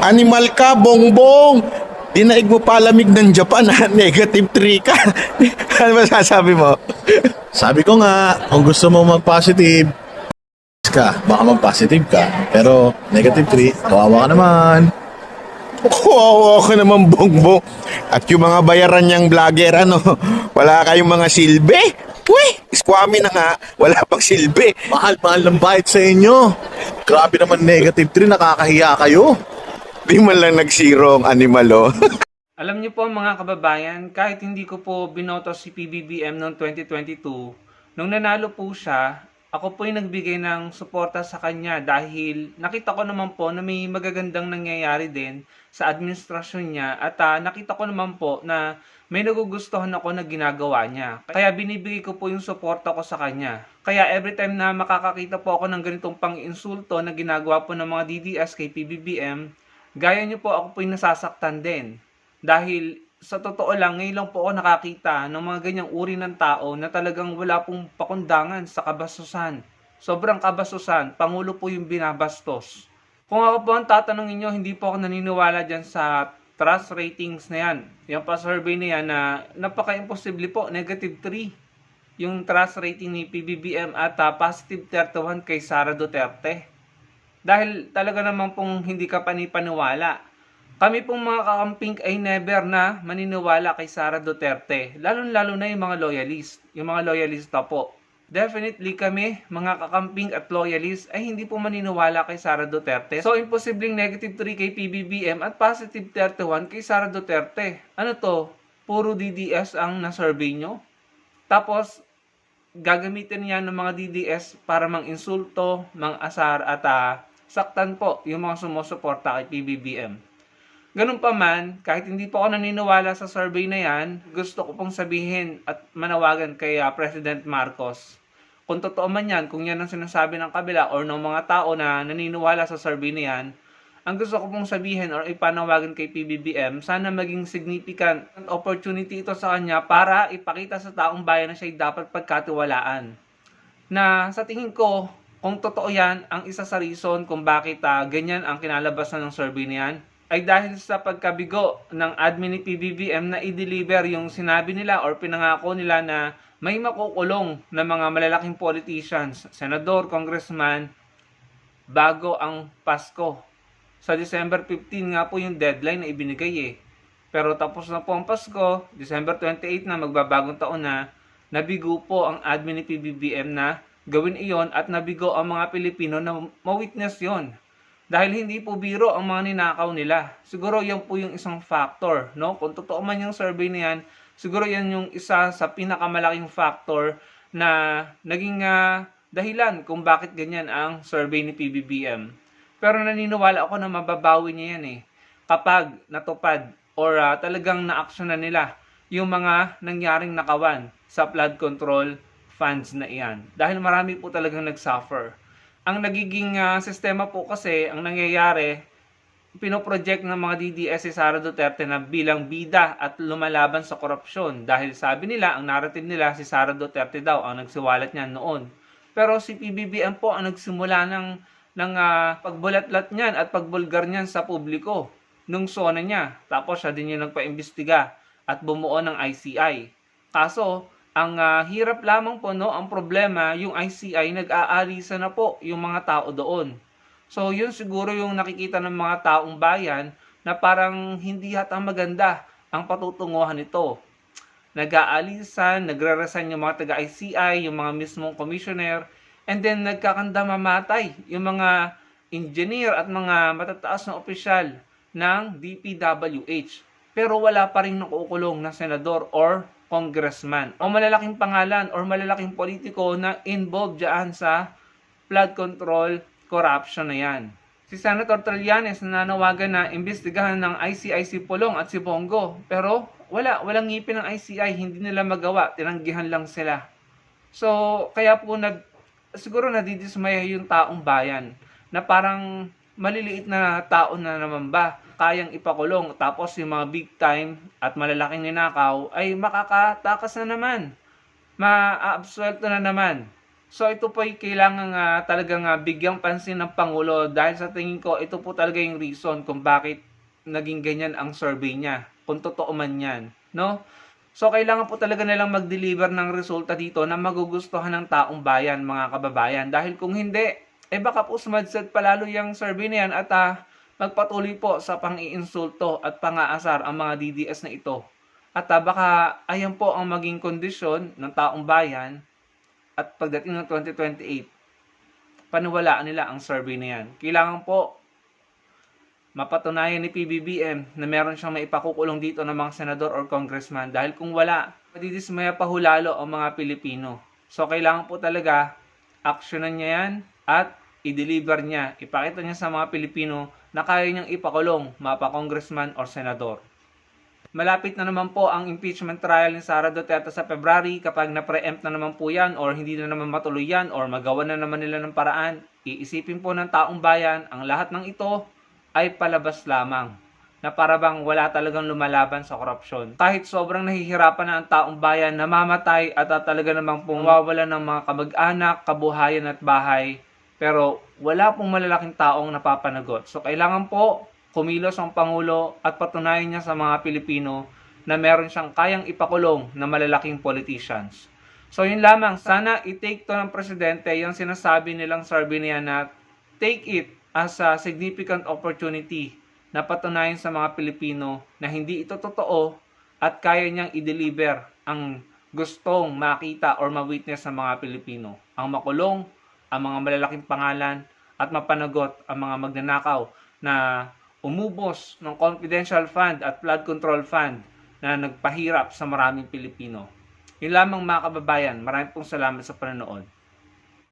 Animal ka, bongbong. Dinaig mo palamig ng Japan, ha? Negative 3 ka. Ano ba sasabi mo? Sabi ko nga, kung gusto mo mag-positive ka, baka mag-positive ka. Pero negative 3, kawawa ka naman. Kawawa ka naman, bongbong. At yung mga bayaran niyang vlogger, ano, wala kayong mga silbi? Uy, squammy na nga, wala pang silbi. Mahal-mahal ng bayad sa inyo. Grabe naman negative 3, nakakahiya kayo. Di man lang nag-zero ang animal, oh. Alam niyo po mga kababayan, kahit hindi ko po binoto si PBBM noong 2022, nung nanalo po siya, ako po yung nagbigay ng suporta sa kanya dahil nakita ko naman po na may magagandang nangyayari din sa administrasyon niya at nakita ko naman po na may nagugustuhan ako na ginagawa niya. Kaya binibigay ko po yung suporta ko sa kanya. Kaya every time na makakakita po ako ng ganitong pang-insulto na ginagawa po ng mga DDS kay PBBM, gaya niyo po ako po yung nasasaktan din. Dahil sa totoo lang, ngayon lang po ako nakakita ng mga ganyang uri ng tao na talagang wala pong pakundangan sa kabastusan. Sobrang kabastusan, Pangulo po yung binabastos. Kung ako po ang tatanungin nyo, hindi po ako naniniwala dyan sa trust ratings na yan. Yung pa-survey na yan na napaka-imposible po, negative 3. Yung trust rating ni PBBM at positive 31 kay Sara Duterte. Dahil talaga naman pong hindi ka panipaniwala. Kami pong mga kakamping ay never na maniniwala kay Sara Duterte. Lalo-lalo na yung mga loyalist. Yung mga loyalista po. Definitely kami, mga kakamping at loyalist, ay hindi po maniniwala kay Sara Duterte. So, imposibleng negative 3 kay PBBM at positive 31 kay Sara Duterte. Ano to? Puro DDS ang na-survey nyo? Tapos, gagamitin niya ng mga DDS para mang-insulto, mang-asar at saktan po yung mga sumusuporta kay PBBM. Ganun pa man, kahit hindi po ako naniniwala sa survey na yan, gusto ko pong sabihin at manawagan kay President Marcos. Kung totoo man yan, kung yan ang sinasabi ng kabila or ng mga tao na naniniwala sa survey na yan, ang gusto ko pong sabihin or ipanawagan kay PBBM, sana maging significant opportunity ito sa kanya para ipakita sa taong bayan na siya dapat pagkatiwalaan. Na sa tingin ko, kung totoo yan, ang isa sa reason kung bakit ganyan ang kinalabasan ng survey na yan, ay dahil sa pagkabigo ng admin ni PBBM na i-deliver yung sinabi nila or pinangako nila na may makukulong na mga malalaking politicians, senador, congressman, bago ang Pasko. Sa December 15 nga po yung deadline na ibinigay eh. Pero tapos na po ang Pasko, December 28 na, magbabagong taon na, nabigo po ang admin ni PBBM na gawin iyon at nabigo ang mga Pilipino na ma-witness yon. Dahil hindi po biro ang mga ninakaw nila. Siguro yan po yung isang factor, no? Kung totoo man yung survey na yan, siguro yan yung isa sa pinakamalaking factor na naging dahilan kung bakit ganyan ang survey ni PBBM. Pero naniniwala ako na mababawi niya yan eh. Kapag natupad or talagang na-action na nila yung mga nangyaring nakawan sa flood control funds na iyan. Dahil marami po talagang nagsuffer. Ang nagiging sistema po kasi, ang nangyayari, pinoproject ng mga DDS si Sara Duterte na bilang bida at lumalaban sa korupsyon. Dahil sabi nila, ang narrative nila, si Sara Duterte daw ang nagsiwalat niyan noon. Pero si PBBM po ang nagsimula ng pagbulatlat niyan at pagbulgar niyan sa publiko nung sona niya. Tapos siya din yung nagpaimbestiga at bumuo ng ICI. Kaso, ang hirap lamang po, no, ang problema, yung ICI, nag-aalisa na po yung mga tao doon. So, yun siguro yung nakikita ng mga taong bayan na parang hindi yata maganda ang patutunguhan nito. Nag-aalisan, nagre-resign yung mga taga-ICI, yung mga mismong commissioner, and then nagkakanda mamatay yung mga engineer at mga matataas na opisyal ng DPWH. Pero wala pa rin nakukulong na senador or congressman o malalaking pangalan or malalaking politiko na involved dyan sa flood control corruption na yan. Si Senator Trillanes nananawagan na imbestigahan ng ICI si Pulong at si Bongo, pero walang ngipin ng ICI, hindi nila magawa, tinanggihan lang sila. So kaya po siguro nadidismaya yung taong bayan na parang maliliit na tao na naman ba kayang ipakulong, tapos yung mga big time at malalaking ninakaw ay makakatakas na naman, ma-absuelto na naman. So ito po ay kailangan talagang bigyang pansin ng Pangulo dahil sa tingin ko ito po talaga yung reason kung bakit naging ganyan ang survey niya. Kung totoo man yan. No? So kailangan po talaga nilang mag-deliver ng resulta dito na magugustuhan ng taong bayan, mga kababayan. Dahil kung hindi, baka po sumadsad palalo yung survey na yan at magpatuloy po sa pang-iinsulto at pang-aasar ang mga DDS na ito. At baka ayan po ang maging kondisyon ng taong bayan at pagdating ng 2028, paniwalaan nila ang survey na yan. Kailangan po mapatunayan ni PBBM na meron siyang maipakukulong dito ng mga senador or congressman dahil kung wala, madidismaya pa hulalo ang mga Pilipino. So kailangan po talaga aksyonan niya yan at i-deliver niya, ipakita niya sa mga Pilipino na kaya niyang ipakulong mapa-congressman or senador. Malapit na naman po ang impeachment trial ni Sara Duterte sa February. Kapag na-preempt na naman po yan or hindi na naman matuloy yan or magawa na naman nila ng paraan, iisipin po ng taong bayan ang lahat ng ito ay palabas lamang na para bang wala talagang lumalaban sa korupsyon. Kahit sobrang nahihirapan na ang taong bayan, namamatay at talaga namang pong wawalan ng mga kamag-anak, kabuhayan at bahay, pero wala pong malalaking taong napapanagot. So kailangan po kumilos ang Pangulo at patunayan niya sa mga Pilipino na meron siyang kayang ipakulong na malalaking politicians. So yun lamang, sana i-take to ng Presidente yung sinasabi nilang survey niya na take it as a significant opportunity na patunayan sa mga Pilipino na hindi ito totoo at kaya niyang i-deliver ang gustong makita or ma-witness sa mga Pilipino. Ang makulong, ang mga malalaking pangalan at mapanagot ang mga magnanakaw na umubos ng confidential fund at flood control fund na nagpahirap sa maraming Pilipino. Yun lamang mga kababayan, maraming pong salamat sa panonood.